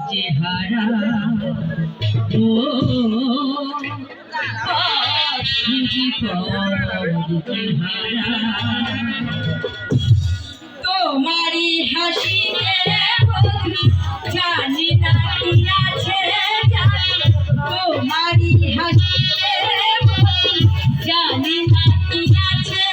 চেহারা ও খুঁজি চেহারা তোমারি হাসিতে জানি না কি আছে তোমারি হাসিতে জানি না কি আছে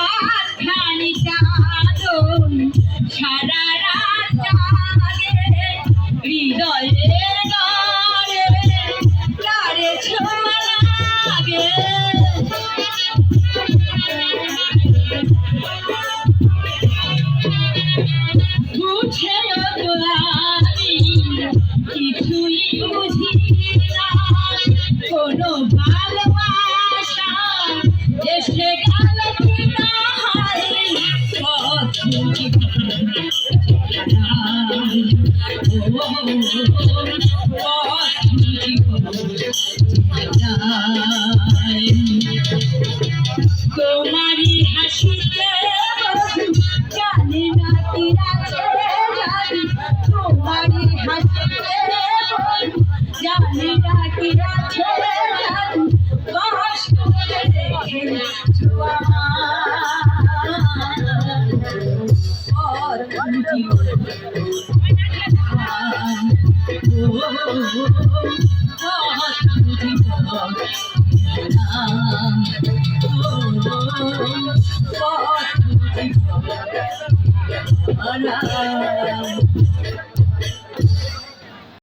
আখানি চাঁদন সারা রাত জাগে হৃদয়ের ঘরে তারে ছোঁয়া লাগে বুঝেও তো আমি কিছুই বুঝি না কোনো ভালোবাসা এসে গেল কিনা তোমারি হাসিতে জানি না কি আছে জানি তোমারি হাসিতে জানি না কি আছে জানি কষ্ট করে রেখেছো আমার